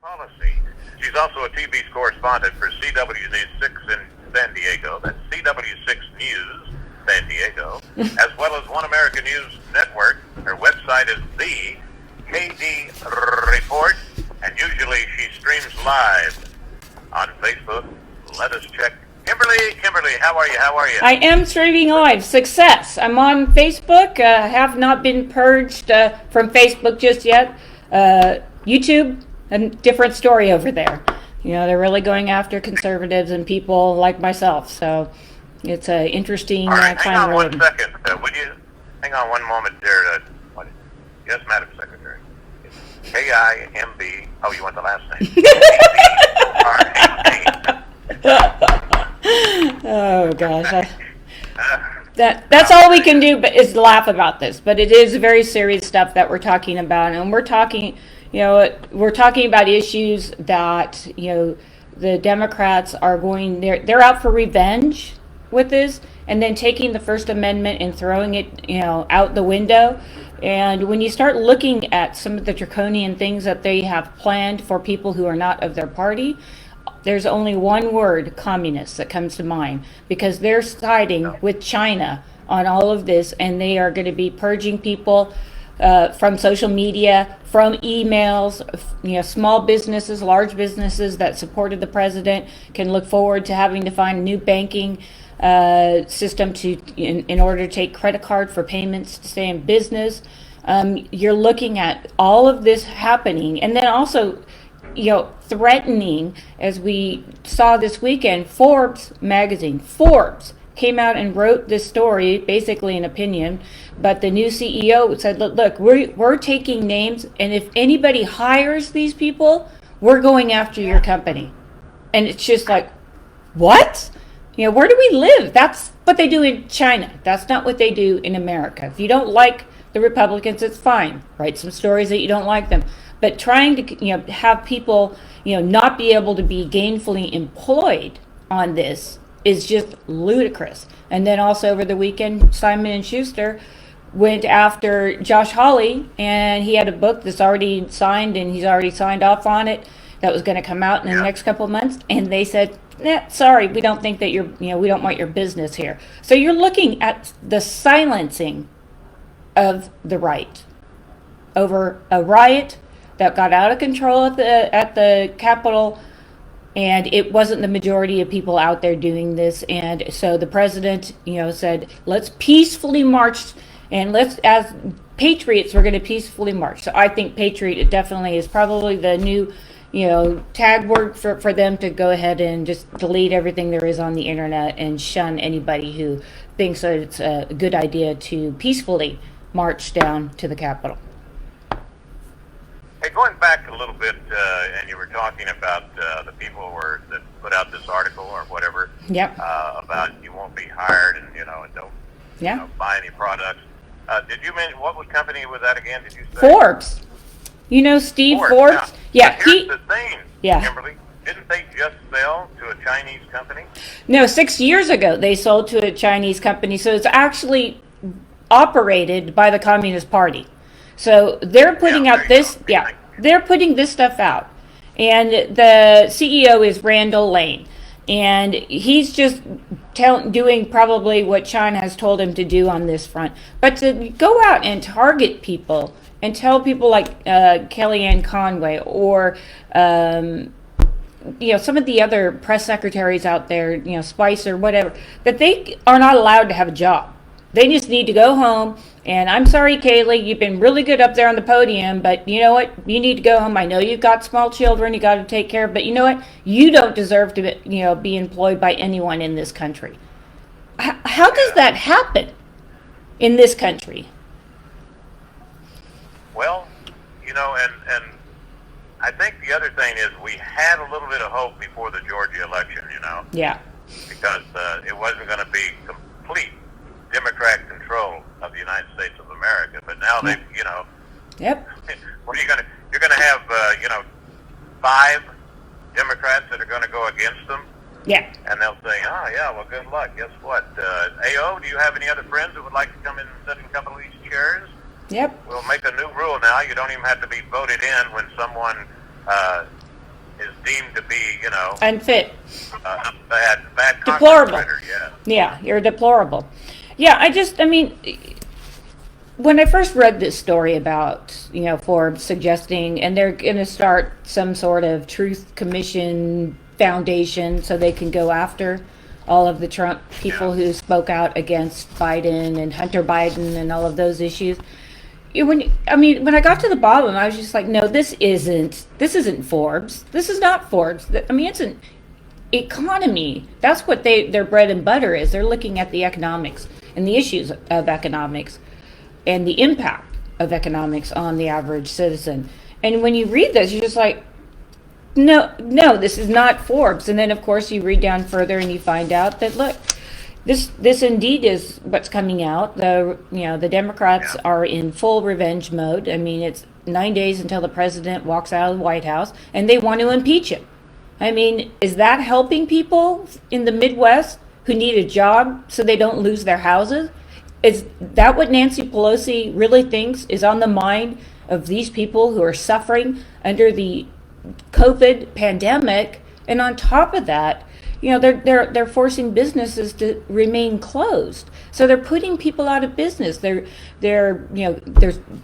policy. She's also a TV correspondent for CW6 in San Diego. That's CW6 News, San Diego, as well as One America News Network. Her website is the KD Report, and usually she streams live on Facebook. Let us check. Kimberly, how are you? I am streaming live. Success. I'm on Facebook. Have not been purged from Facebook just yet. YouTube, a different story over there. You know, they're really going after conservatives and people like myself. So it's an interesting All right, time. Hang on 1 second. Would you hang on one moment there? Yes, Madam Secretary. KIMB. Oh, you want the last name? Oh gosh, that's all we can do, but is laugh about this. But it is very serious stuff that we're talking about, and we're talking about issues that the Democrats are going. They're out for revenge with this, and then taking the First Amendment and throwing it out the window. And when you start looking at some of the draconian things that they have planned for people who are not of their party, there's only one word, communist, that comes to mind, because they're siding with China on all of this, and they are going to be purging people from social media, from emails. Small businesses, large businesses that supported the president can look forward to having to find a new banking system in order to take credit card for payments to stay in business. You're looking at all of this happening, and then also threatening, as we saw this weekend. Forbes came out and wrote this story, basically an opinion, but the new CEO said, look, we're taking names, and if anybody hires these people, we're going after your company. And it's just like, what? Where do we live? That's what they do in China. That's not what they do in America. If you don't like the Republicans, it's fine. Write some stories that you don't like them. But trying to have people not be able to be gainfully employed on this is just ludicrous. And then also over the weekend, Simon & Schuster went after Josh Hawley, and he had a book that's already signed, and he's already signed off on it, that was going to come out in the next couple of months. And they said, sorry, we don't think that we don't want your business here. So you're looking at the silencing of the right over a riot that got out of control at the Capitol, and it wasn't the majority of people out there doing this. And so the president, said, let's peacefully march, and as patriots, we're going to peacefully march. So I think patriot definitely is probably the new, tag word for them to go ahead and just delete everything there is on the internet and shun anybody who thinks that it's a good idea to peacefully march down to the Capitol. Hey, going back a little bit, and you were talking about the people that put out this article or whatever. Yep. About you won't be hired and don't buy any products. Did you mention what company was that again? Did you say Forbes? Steve Forbes? Yeah. Here's the thing, yeah. Kimberly. Didn't they just sell to a Chinese company? No, 6 years ago they sold to a Chinese company. So it's actually operated by the Communist Party. So they're putting out this, they're putting this stuff out. And the CEO is Randall Lane. And he's just doing probably what China has told him to do on this front. But to go out and target people and tell people like Kellyanne Conway or some of the other press secretaries out there, Spicer, whatever, that they are not allowed to have a job. They just need to go home. And I'm sorry, Kaylee, you've been really good up there on the podium, but you know what? You need to go home. I know you've got small children you got to take care of, but you know what? You don't deserve to be employed by anyone in this country. How does that happen in this country? Well, and I think the other thing is we had a little bit of hope before the Georgia election, Yeah. Because it wasn't going to be complete Democrat control of the United States of America, but now they've, Yep. What are you going to? You're going to have, 5 Democrats that are going to go against them. Yeah. And they'll say, oh yeah, well, good luck. Guess what? AO, do you have any other friends that would like to come in and sit in a couple of these chairs? Yep. We'll make a new rule now. You don't even have to be voted in when someone is deemed to be, unfit, bad content deplorable. writer, yeah. Yeah, you're deplorable. Yeah, I mean, when I first read this story about, Forbes suggesting, and they're going to start some sort of truth commission foundation so they can go after all of the Trump people who spoke out against Biden and Hunter Biden and all of those issues. When I got to the bottom, I was just like, no, this isn't Forbes. This is not Forbes. I mean, it's an economy. That's what their bread and butter is. They're looking at the economics and the issues of economics and the impact of economics on the average citizen. And when you read this, you're just like, no, this is not Forbes. And then, of course, you read down further and you find out that, look, this indeed is what's coming out. The Democrats are in full revenge mode. I mean, it's 9 days until the president walks out of the White House, and they want to impeach him. I mean, is that helping people in the Midwest who need a job so they don't lose their houses? Is that what Nancy Pelosi really thinks is on the mind of these people who are suffering under the COVID pandemic? And on top of that, they're forcing businesses to remain closed. So they're putting people out of business. Their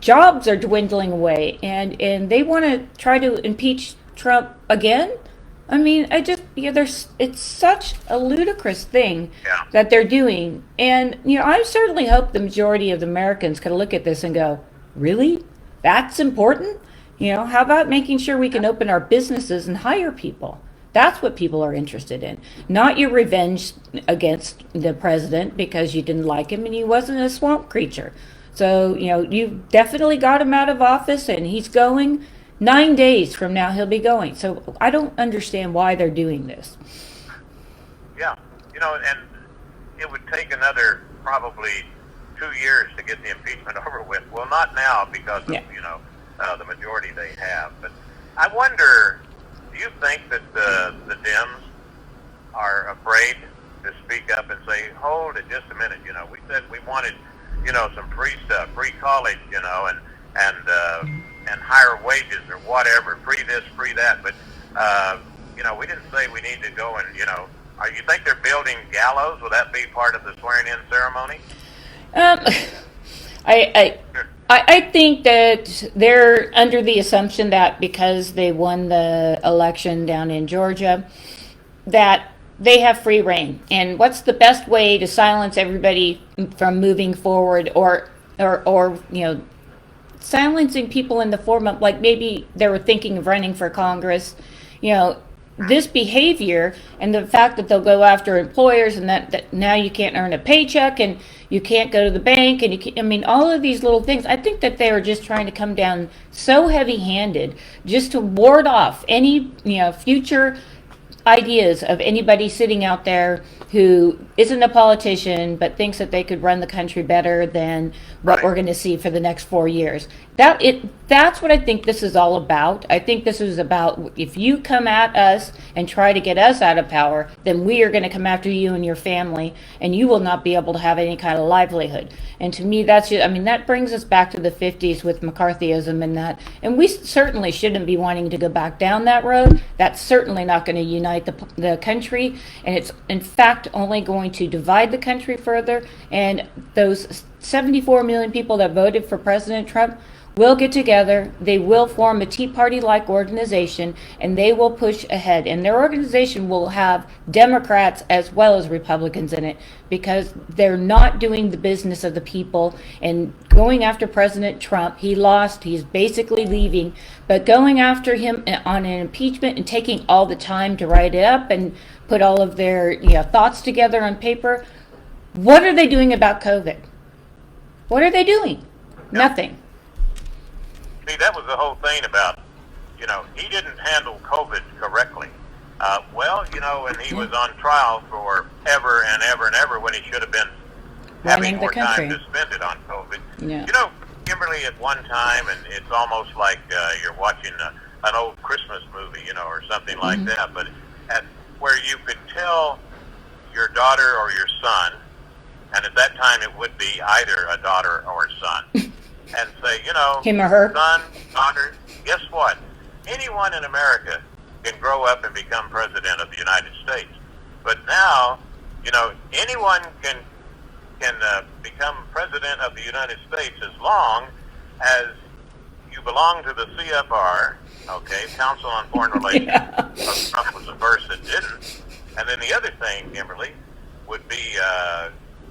jobs are dwindling away, and they want to try to impeach Trump again. I mean, it's such a ludicrous thing that they're doing. And, I certainly hope the majority of the Americans can look at this and go, really? That's important? How about making sure we can open our businesses and hire people? That's what people are interested in. Not your revenge against the president because you didn't like him and he wasn't a swamp creature. So, you definitely got him out of office and he's going. 9 days from now, he'll be going. So I don't understand why they're doing this. Yeah, and it would take another probably 2 years to get the impeachment over with. Well, not now because of, the majority they have. But I wonder, do you think that the Dems are afraid to speak up and say, hold it just a minute, we said we wanted, some free stuff, free college, and higher wages or whatever, free this, free that, but we didn't say we need to go and you think they're building gallows? Will that be part of the swearing-in ceremony? I think that they're under the assumption that because they won the election down in Georgia, that they have free reign. And what's the best way to silence everybody from moving forward, or silencing people in the form of, like, maybe they were thinking of running for Congress, this behavior and the fact that they'll go after employers and that now you can't earn a paycheck and you can't go to the bank and all of these little things. I think that they are just trying to come down so heavy-handed just to ward off any, future ideas of anybody sitting out there who isn't a politician but thinks that they could run the country better than what we're going to see for the next 4 years. That's what I think this is all about. I think this is about, if you come at us and try to get us out of power, then we are going to come after you and your family, and you will not be able to have any kind of livelihood. And to me, that brings us back to the 50s with McCarthyism and that. And we certainly shouldn't be wanting to go back down that road. That's certainly not going to unite the country, and it's in fact only going to divide the country further. And those 74 million people that voted for President Trump will get together, they will form a Tea Party-like organization, and they will push ahead. And their organization will have Democrats as well as Republicans in it, because they're not doing the business of the people and going after President Trump. He lost, he's basically leaving, but going after him on an impeachment and taking all the time to write it up and put all of their thoughts together on paper. What are they doing about COVID? What are they doing? Nothing. See, that was the whole thing about, he didn't handle COVID correctly. And he was on trial for ever and ever and ever when he should have been having more time to spend it on COVID. Yeah. Kimberly, at one time, and it's almost like you're watching an old Christmas movie, or something like that, but where you could tell your daughter or your son, and at that time it would be either a daughter or a son, and say, him or her, son, daughter, guess what? Anyone in America can grow up and become president of the United States. But now, anyone can become president of the United States as long as you belong to the CFR, okay, Council on Foreign Relations. Yeah. Trump was the first that didn't. And then the other thing, Kimberly, would be,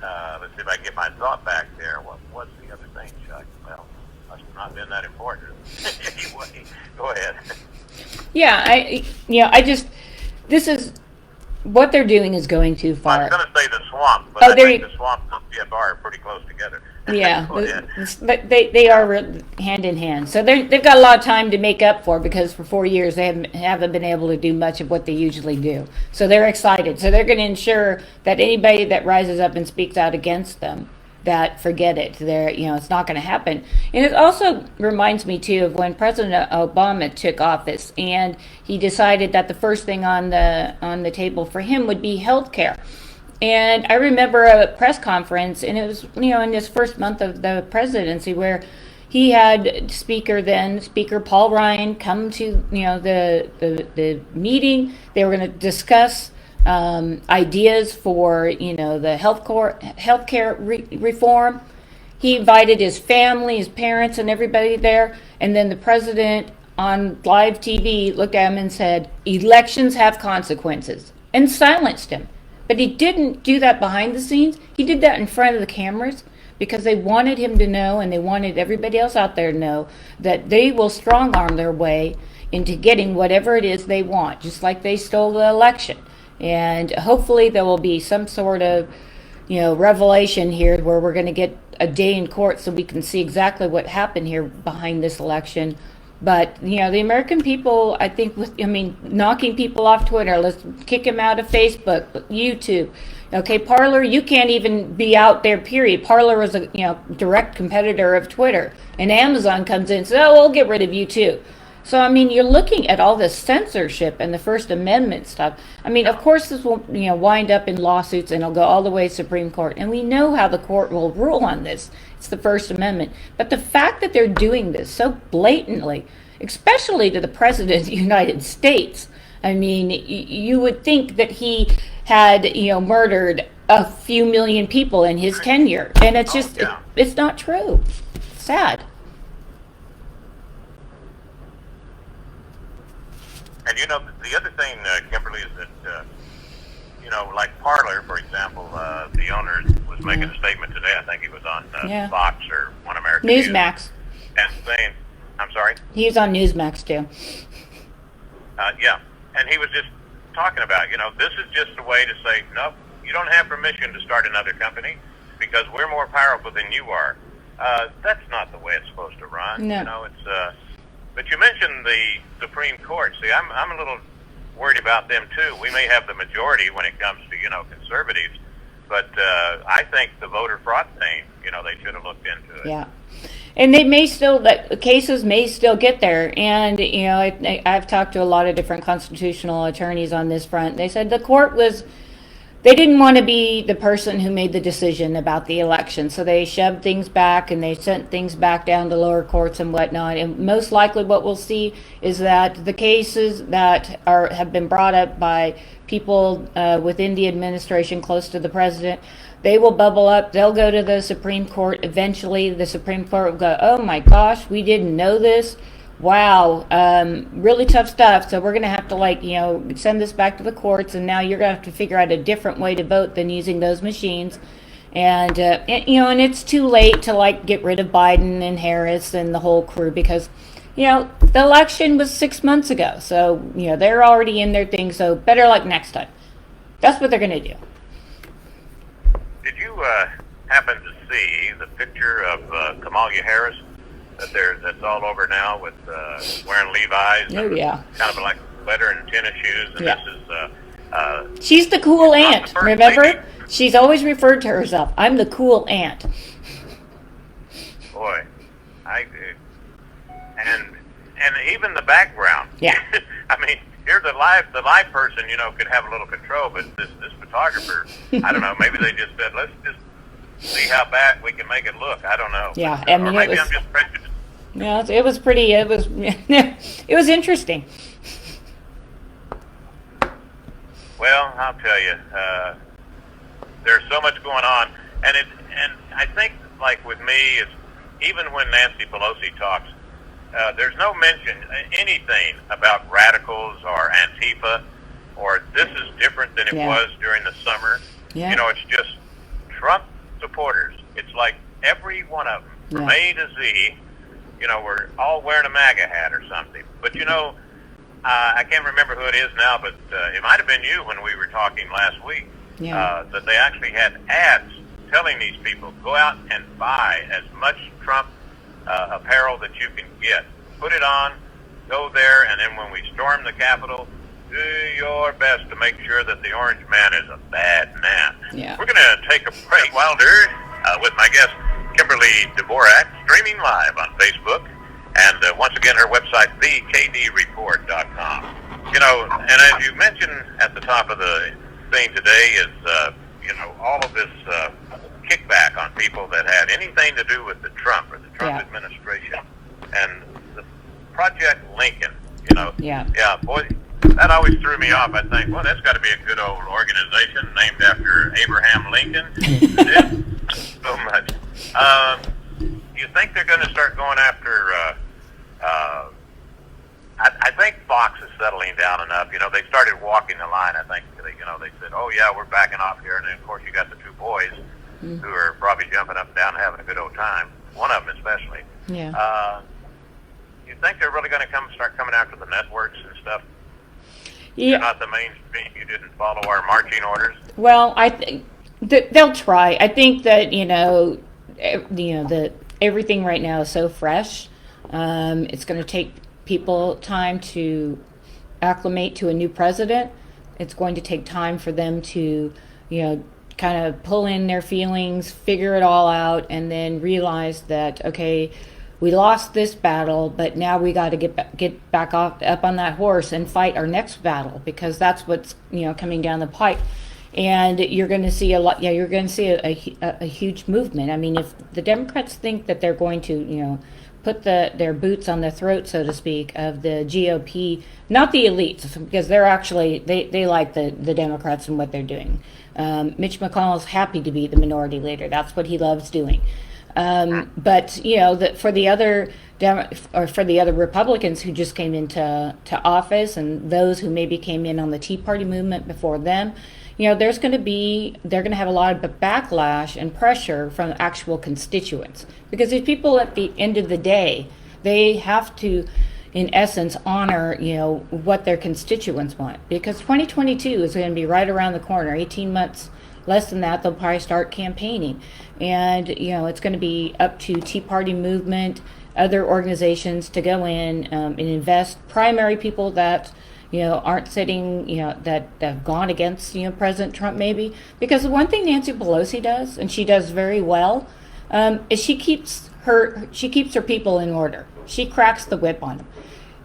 let's see if I can get my thought back there. What's the other thing, Chuck? Well, must have not been that important. Anyway, go ahead. Yeah, this is, what they're doing is going too far. I was going to say the swamp, but I think the swamp and the CFR are pretty close together. Yeah, they are hand in hand. So they've got a lot of time to make up for, because for 4 years they haven't been able to do much of what they usually do. So they're excited. So they're going to ensure that anybody that rises up and speaks out against them, that forget it. It's not going to happen. And it also reminds me too of when President Obama took office, and he decided that the first thing on the table for him would be health care. And I remember a press conference, and it was, in his first month of the presidency, where he had Speaker Paul Ryan come to, the meeting. They were going to discuss ideas for, the healthcare reform. He invited his family, his parents, and everybody there. And then the president on live TV looked at him and said, "Elections have consequences," and silenced him. But he didn't do that behind the scenes. He did that in front of the cameras, because they wanted him to know, and they wanted everybody else out there to know, that they will strong arm their way into getting whatever it is they want, just like they stole the election. And hopefully there will be some sort of, revelation here where we're going to get a day in court so we can see exactly what happened here behind this election. But, the American people, I think, knocking people off Twitter, let's kick them out of Facebook, YouTube. Okay, Parler, you can't even be out there, period. Parler is a, direct competitor of Twitter. And Amazon comes in and says, "Oh, we'll get rid of you too." So, you're looking at all this censorship and the First Amendment stuff. Of course this will, wind up in lawsuits, and it'll go all the way to Supreme Court. And we know how the court will rule on this. It's the First Amendment. But the fact that they're doing this so blatantly, especially to the President of the United States, you would think that he had, murdered a few million people in his tenure. And it's just, it's not true. It's sad. And the other thing, Kimberly, is that, like Parler, for example, the owner was making a statement today. I think he was on Fox or One American Newsmax. And saying, I'm sorry? He was on Newsmax, too. Yeah. And he was just talking about, this is just a way to say, no, you don't have permission to start another company because we're more powerful than you are. That's not the way it's supposed to run. No. But you mentioned the Supreme Court. See, I'm a little worried about them too. We may have the majority when it comes to conservatives, but I think the voter fraud thing, they should have looked into it. Yeah, and they may still, that cases may still get there. And I've talked to a lot of different constitutional attorneys on this front. They said the court they didn't want to be the person who made the decision about the election. So they shoved things back, and they sent things back down to lower courts and whatnot. And most likely what we'll see is that the cases that have been brought up by people within the administration close to the president, they will bubble up. They'll go to the Supreme Court. Eventually the Supreme Court will go, "Oh my gosh, we didn't know this. Wow, really tough stuff. So we're going to have to send this back to the courts, and now you're going to have to figure out a different way to vote than using those machines." And and it's too late to get rid of Biden and Harris and the whole crew, because the election was 6 months ago. So they're already in their thing. So better luck next time. That's what they're going to do. Did you happen to see the picture of Kamala Harris? That's all over now with wearing Levi's. Oh, yeah. Kind of like sweater and tennis shoes. And Yeah. this is... She's the cool aunt, remember? Lady. She's always referred to herself, "I'm the cool aunt." Boy, and even the background. Yeah. Here's the live person, could have a little control, but this photographer, I don't know, maybe they just said, let's just see how bad we can make it look. I don't know. Yeah, Or maybe I'm just prejudiced. Yeah, it was pretty. It was it was interesting. Well, I'll tell you, there's so much going on, and I think, like with me, it's even when Nancy Pelosi talks, there's no mention anything about radicals or Antifa, or this is different than it was during the summer. Yeah. You know, it's just Trump supporters. It's like every one of them, from A to Z, you know, we're all wearing a MAGA hat or something. But, you know, I can't remember who it is now, but it might have been you when we were talking last week, that they actually had ads telling these people, go out and buy as much Trump apparel that you can get. Put it on, go there, and then when we storm the Capitol, do your best to make sure that the orange man is a bad man. Yeah. We're going to take a break, Wilder, with my guest, Kimberly Dvorak, streaming live on Facebook. And once again, her website, thekdreport.com. You know, and as you mentioned at the top of the thing today is, you know, all of this kickback on people that had anything to do with the Trump or the Trump administration. And the Project Lincoln, you know. Yeah, boy, that always threw me off. I think, well, that's got to be a good old organization named after Abraham Lincoln. So much. You think they're going to start going after, I think Fox is settling down enough. You know, they started walking the line. I think, you know, they said, oh, yeah, we're backing off here. And then, of course, you got the two boys who are probably jumping up and down and having a good old time. One of them especially. Yeah. You think they're really going to start coming after the networks and stuff? Yeah. You're not the mainstream. You didn't follow our marching orders? Well, I think they'll try. I think that, you know, that everything right now is so fresh. It's going to take people time to acclimate to a new president. It's going to take time for them to, you know, kind of pull in their feelings, figure it all out, and then realize that, okay, we lost this battle, but now we got to get back up on that horse and fight our next battle, because that's what's, you know, coming down the pipe. And you're going to see a lot. Yeah, you're going to see a huge movement. I mean, if the Democrats think that they're going to, you know, put their boots on the throat, so to speak, of the GOP, not the elites, because they're actually they like the Democrats and what they're doing. Mitch McConnell's happy to be the minority leader. That's what he loves doing. But you know, for the other Republicans who just came into office, and those who maybe came in on the Tea Party movement before them, you know, they're going to have a lot of backlash and pressure from actual constituents, because these people at the end of the day, they have to, in essence, honor, you know, what their constituents want, because 2022 is going to be right around the corner. 18 months less than that, they'll probably start campaigning, and you know, it's going to be up to Tea Party movement, other organizations to go in and invest, primary people that, you know, aren't sitting, you know, that have gone against, you know, President Trump, maybe. Because the one thing Nancy Pelosi does, and she does very well, is she keeps her people in order. She cracks the whip on them.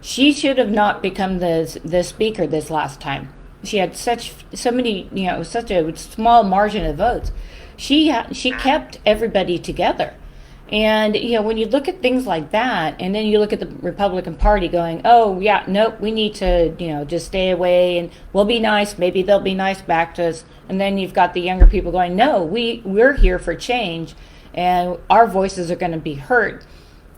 She should have not become the speaker this last time. She had so many, you know, such a small margin of votes. She kept everybody together. And, you know, when you look at things like that, and then you look at the Republican Party going, oh, yeah, nope, we need to, you know, just stay away and we'll be nice. Maybe they'll be nice back to us. And then you've got the younger people going, no, we're here for change and our voices are going to be heard.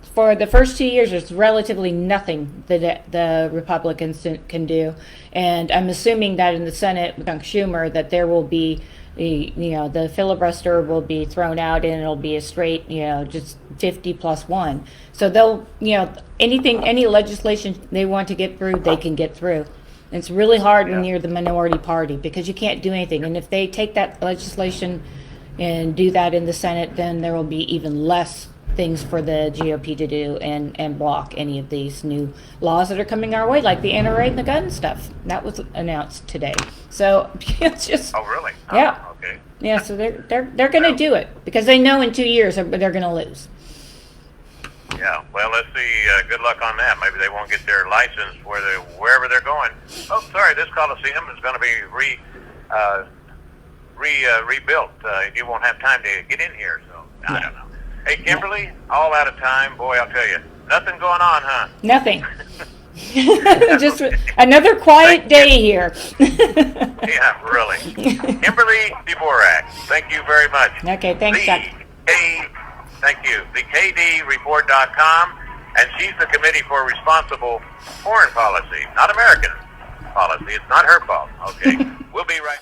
For the first 2 years, there's relatively nothing that the Republicans can do. And I'm assuming that in the Senate, with Schumer, that there will be, you know, the filibuster will be thrown out and it'll be a straight, you know, just 50+1. So they'll, you know, any legislation they want to get through, they can get through. And it's really hard when you're the minority party, because you can't do anything. And if they take that legislation and do that in the Senate, then there will be even less things for the GOP to do and block any of these new laws that are coming our way, like the NRA and the gun stuff. That was announced today. So it's just... Oh, really? Yeah. Oh, okay. Yeah, so they're going to do it, because they know in 2 years they're going to lose. Yeah, well, let's see. Good luck on that. Maybe they won't get their license wherever they're going. Oh, sorry, this Coliseum is going to be rebuilt. You won't have time to get in here, so I don't know. Hey, Kimberly, all out of time. Boy, I'll tell you, nothing going on, huh? Nothing. Just another quiet day here. Yeah, really. Kimberly Dvorak, thank you very much. Okay, thanks, Chuck. Thank you. TheKDReport.com, and she's the Committee for Responsible Foreign Policy, not American policy. It's not her fault. Okay, we'll be right